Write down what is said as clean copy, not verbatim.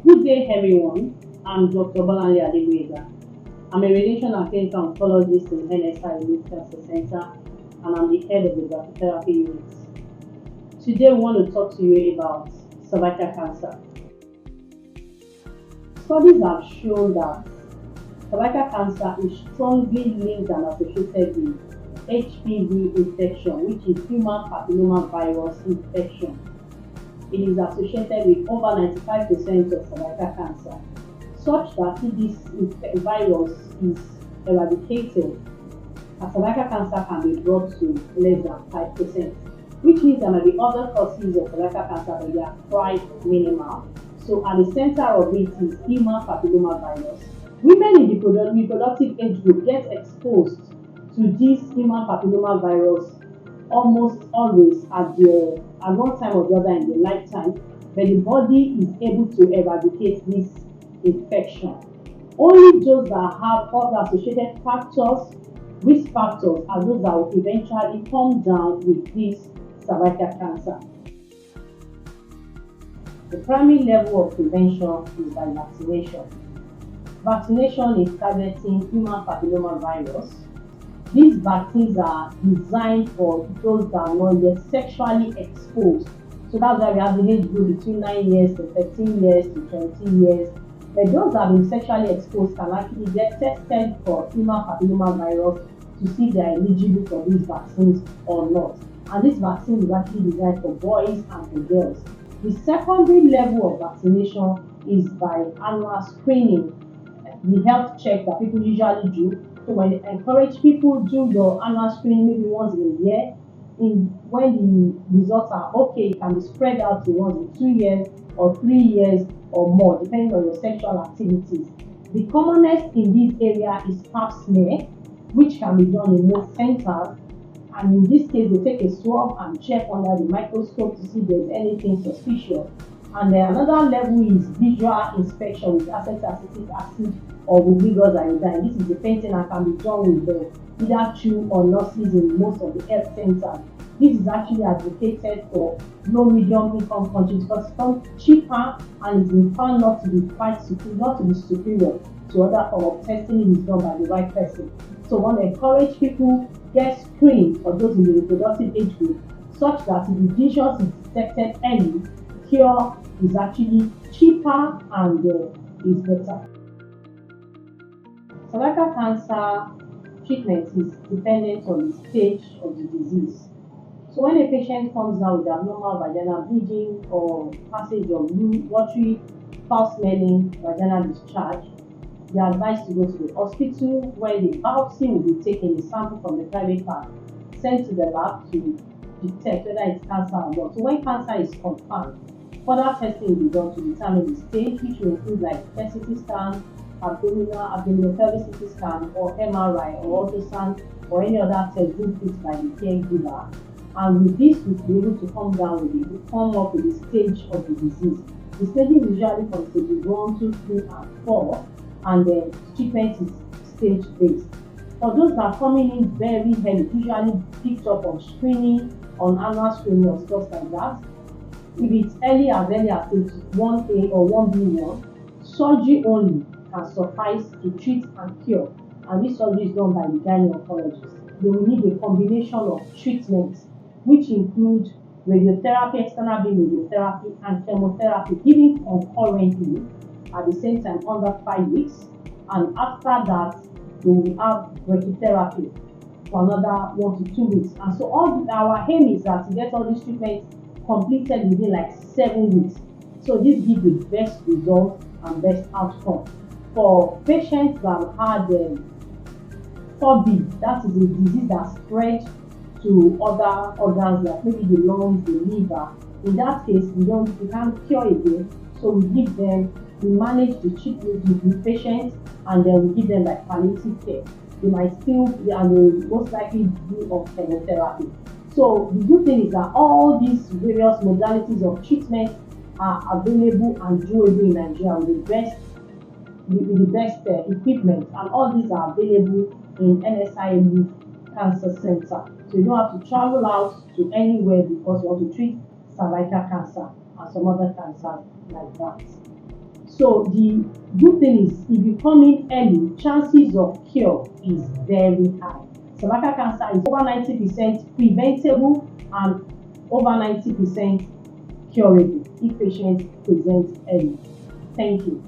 Good day, everyone. I'm Dr. Bolanle Adegboyega. I'm a radiation and clinical oncologist in NSI Youth Cancer Center, and I'm the head of the brachytherapy unit. Today, we want to talk to you about cervical cancer. Studies have shown that cervical cancer is strongly linked and associated with HPV infection, which is Human Papillomavirus infection. It is associated with over 95% of cervical cancer, such that if this virus is eradicated, a cervical cancer can be brought to less than 5%, which means there may be other causes of cervical cancer, but they are quite minimal. So at the center of it is human papillomavirus. Women in the reproductive age group get exposed to this human papillomavirus almost always at one time or the other in their lifetime, but the body is able to eradicate this infection. Only those that have other associated factors, risk factors, are those that will eventually come down with this cervical cancer. The primary level of prevention is by vaccination. Vaccination is targeting human papillomavirus. These vaccines are designed for those that are not yet sexually exposed. So that's why we have the age group between 9 years to 13 years to 20 years. But those that have been sexually exposed can actually get tested for human papillomavirus to see if they are eligible for these vaccines or not. And this vaccine is actually designed for boys and for girls. The secondary level of vaccination is by annual screening, the health check that people usually do. So when they encourage people do your annual screening maybe once in a year, when the results are okay, it can be spread out to once in 2 years or 3 years or more, depending on your sexual activities. The commonest in this area is pap smear, which can be done in most centers. And in this case, they take a swab and check under the microscope to see if there's anything suspicious. And then another level is visual inspection with acetic acid or with rigorous iodine. This is the painting that can be done with either CHU or nurses in most of the health centers. This is actually advocated for low medium income countries because it's cheaper and it's been found not to be superior to other form of testing if it's done by the right person. So I want to encourage people get screened for those in the reproductive age group, such that if the disease is detected early, cure is actually cheaper and is better. Cervical cancer treatment is dependent on the stage of the disease. So when a patient comes down with abnormal vaginal bleeding or passage of watery, foul-smelling vaginal discharge, they are advised to go to the hospital where the biopsy will be taken, a sample from the private part, sent to the lab to detect whether it's cancer or not. So when cancer is confirmed, further testing will be done to determine the stage, which will include like chest CT scan, abdominopelvic CT scan, or MRI, or ultrasound, or any other test being fixed by the caregiver. And with this, we'll be able to come up with the stage of the disease. The stages usually from stages 1, 2, 3, and 4, and then treatment is stage based. For those that are coming in very early, usually picked up on screening, on annual screening or stuff like that. If it's early as stage 1A or 1B1, surgery only can suffice to treat and cure, and this surgery is done by the gynecologist. They will need a combination of treatments, which include radiotherapy, external beam radiotherapy, and chemotherapy given concurrently at the same time under 5 weeks. And after that, they will have brachytherapy for another 1 to 2 weeks. And so our aim is that to get all these treatments completed within like 7 weeks. So this gives the best result and best outcome. For patients that had 4B, that is a disease that spread to other organs like maybe the lungs, the liver. In that case, we can't cure again. So we manage to treat the patient, and then we give them like palliative care. They might still be, and they will most likely do of chemotherapy. So the good thing is that all these various modalities of treatment are available and doable in Nigeria with the best equipment, and all these are available in NSI Youth Cancer Center. So you don't have to travel out to anywhere because you want to treat cervical cancer and some other cancers like that. So the good thing is if you come in early, chances of cure is very high. Cervical cancer is over 90% preventable and over 90% curable if patients present early. Thank you.